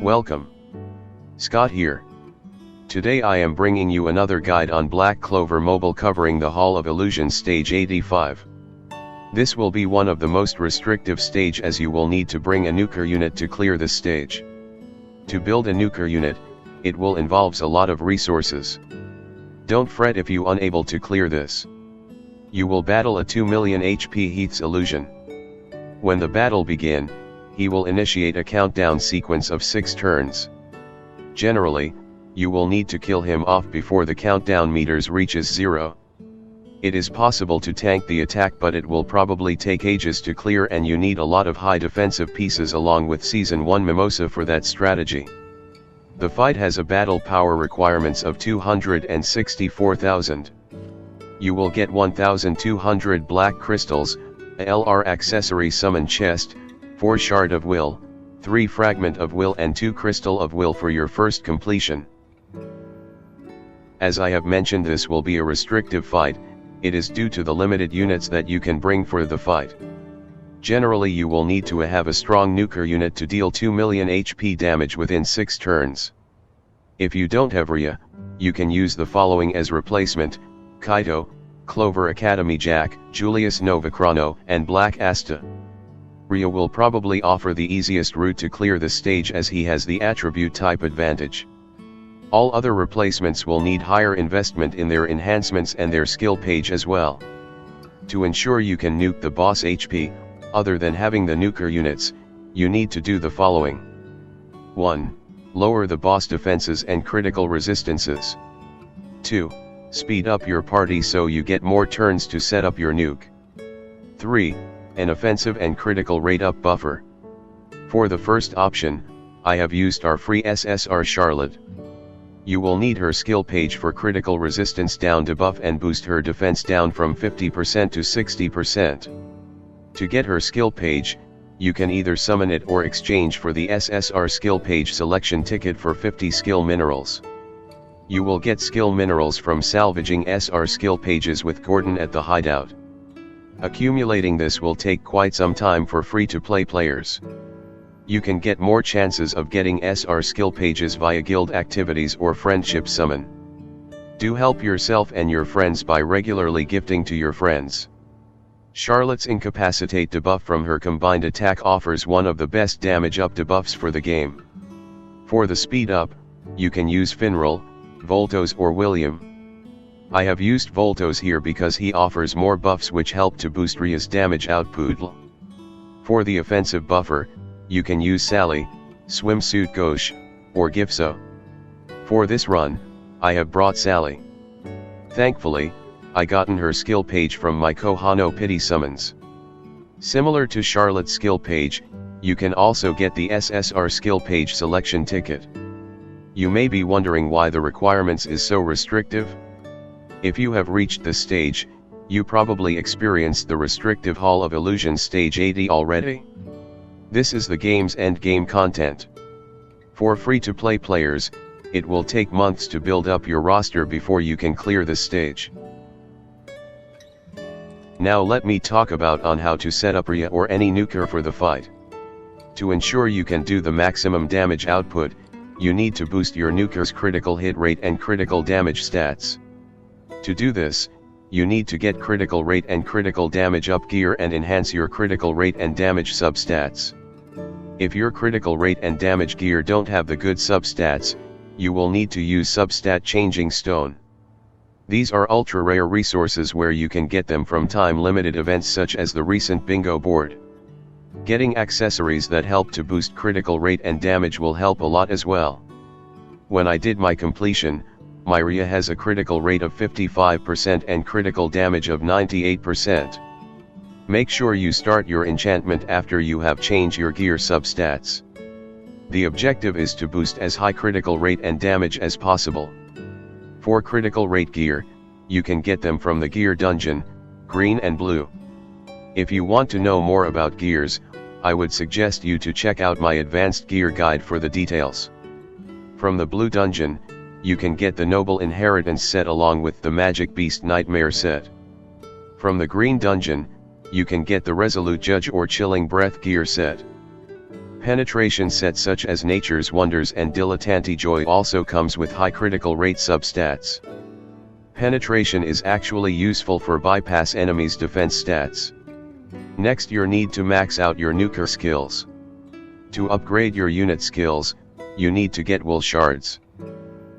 Welcome. Scott here. Today I am bringing you another guide on Black Clover Mobile covering the Hall of Illusions stage 85. This will be one of the most restrictive stage as you will need to bring a Nuker unit to clear this stage. To build a Nuker unit, it will involves a lot of resources. Don't fret if you unable to clear this. You will battle a 2 million HP Heath's illusion. When the battle begin, he will initiate a countdown sequence of 6 turns. Generally, you will need to kill him off before the countdown meters reaches 0. It is possible to tank the attack, but it will probably take ages to clear and you need a lot of high defensive pieces along with Season 1 Mimosa for that strategy. The fight has a battle power requirements of 264,000. You will get 1,200 black crystals, a LR accessory summon chest, 4 shard of will, 3 fragment of will and 2 crystal of will for your first completion. As I have mentioned, this will be a restrictive fight. It is due to the limited units that you can bring for the fight. Generally you will need to have a strong Nuker unit to deal 2 million HP damage within 6 turns. If you don't have Rhya, you can use the following as replacement: Kaito, Clover Academy Jack, Julius Novacrono, and Black Asta. Rhya will probably offer the easiest route to clear the stage as he has the attribute type advantage. All other replacements will need higher investment in their enhancements and their skill page as well. To ensure you can nuke the boss HP, other than having the Nuker units, you need to do the following. 1. Lower the boss defenses and critical resistances. 2. Speed up your party so you get more turns to set up your nuke. 3. An offensive and critical rate up buffer. For the first option, I have used our free SSR Charlotte. You will need her skill page for critical resistance down debuff and boost her defense down from 50% to 60%. To get her skill page, you can either summon it or exchange for the SSR skill page selection ticket for 50 skill minerals. You will get skill minerals from salvaging SR skill pages with Gordon at the hideout. Accumulating this will take quite some time for free-to-play players. You can get more chances of getting SR skill pages via guild activities or friendship summon. Do help yourself and your friends by regularly gifting to your friends. Charlotte's Incapacitate debuff from her combined attack offers one of the best damage up debuffs for the game. For the speed up, you can use Finral, Voltos or William. I have used Voltos here because he offers more buffs which help to boost Rhea's damage output. For the offensive buffer, you can use Sally, Swimsuit Gauche, or Gifso. For this run, I have brought Sally. Thankfully, I gotten her skill page from my Kohano Pity summons. Similar to Charlotte's skill page, you can also get the SSR skill page selection ticket. You may be wondering why the requirements is so restrictive. If you have reached this stage, you probably experienced the restrictive Hall of Illusions stage 80 already. This is the game's end game content. For free-to-play players, it will take months to build up your roster before you can clear this stage. Now let me talk about on how to set up Rhya or any Nuker for the fight. To ensure you can do the maximum damage output, you need to boost your Nuker's critical hit rate and critical damage stats. To do this, you need to get critical rate and critical damage up gear and enhance your critical rate and damage substats. If your critical rate and damage gear don't have the good substats, you will need to use substat changing stone. These are ultra rare resources where you can get them from time limited events such as the recent bingo board. Getting accessories that help to boost critical rate and damage will help a lot as well. When I did my completion, my Rhya has a critical rate of 55% and critical damage of 98%. Make sure you start your enchantment after you have changed your gear substats. The objective is to boost as high critical rate and damage as possible. For critical rate gear, you can get them from the gear dungeon, green and blue. If you want to know more about gears, I would suggest you to check out my advanced gear guide for the details. From the blue dungeon, you can get the Noble Inheritance set along with the Magic Beast Nightmare set. From the green dungeon, you can get the Resolute Judge or Chilling Breath gear set. penetration set such as Nature's Wonders and Dilettante Joy also comes with high critical rate substats. Penetration is actually useful for bypass enemies' defense stats. Next, you need to max out your Nuker skills. To upgrade your unit skills, you need to get wool shards.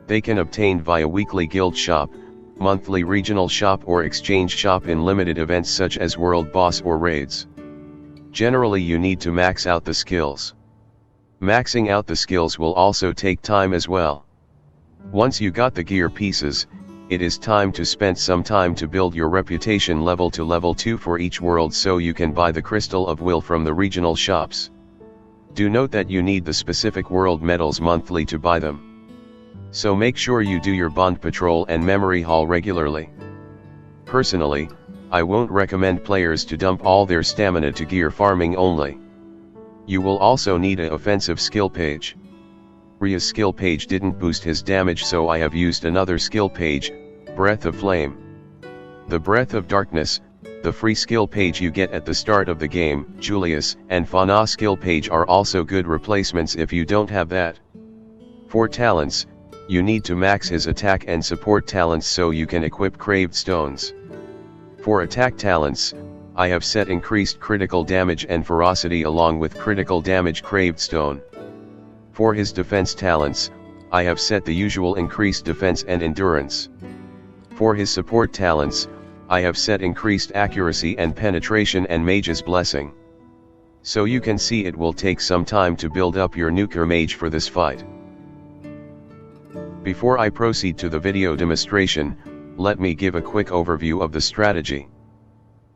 They can obtained via weekly guild shop, monthly regional shop or exchange shop in limited events such as world boss or raids. Generally you need to max out the skills. Maxing out the skills will also take time as well. Once you got the gear pieces, it is time to spend some time to build your reputation level to level 2 for each world so you can buy the Crystal of Will from the regional shops. Do note that you need the specific world medals monthly to buy them. So make sure you do your bond patrol and memory haul regularly. Personally, I won't recommend players to dump all their stamina to gear farming only. You will also need an offensive skill page. Rhya's skill page didn't boost his damage, so I have used another skill page, Breath of Flame. The Breath of Darkness, the free skill page you get at the start of the game, Julius and Fauna skill page are also good replacements if you don't have that. For talents, you need to max his attack and support talents so you can equip craved stones. For attack talents, I have set increased critical damage and ferocity along with critical damage craved stone. For his defense talents, I have set the usual increased defense and endurance. For his support talents, I have set increased accuracy and penetration and mage's blessing. So you can see it will take some time to build up your Nuker mage for this fight. Before I proceed to the video demonstration, let me give a quick overview of the strategy.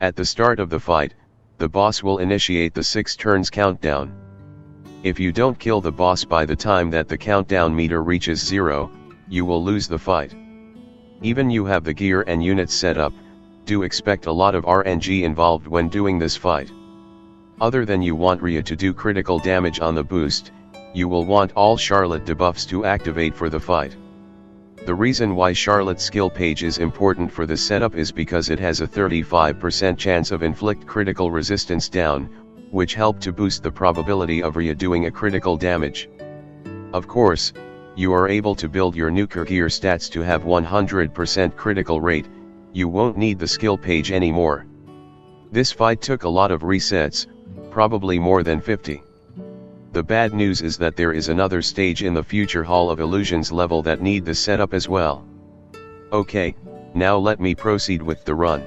At the start of the fight, the boss will initiate the 6 turns countdown. If you don't kill the boss by the time that the countdown meter reaches 0, you will lose the fight. Even you have the gear and units set up, do expect a lot of RNG involved when doing this fight. Other than you want Rhya to do critical damage on the boost, you will want all Charlotte debuffs to activate for the fight. The reason why Charlotte's skill page is important for the setup is because it has a 35% chance of inflict critical resistance down, which help to boost the probability of Rhya doing a critical damage. Of course, you are able to build your Nuker gear stats to have 100% critical rate, you won't need the skill page anymore. This fight took a lot of resets, probably more than 50. The bad news is that there is another stage in the future Hall of Illusions level that need the setup as well. Okay, now let me proceed with the run.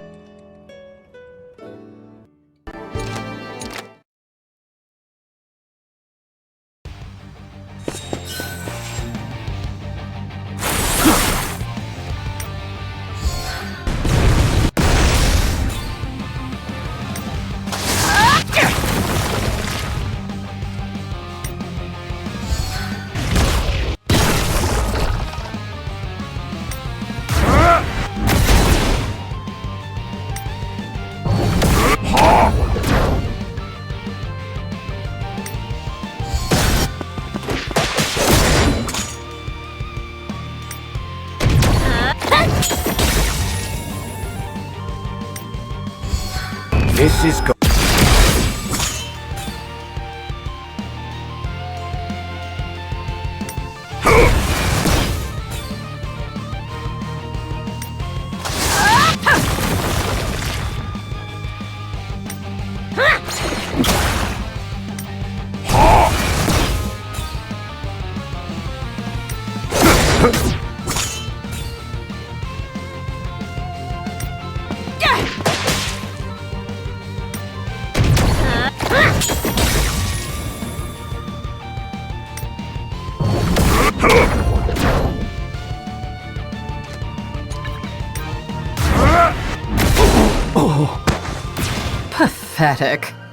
This is go- Pathetic.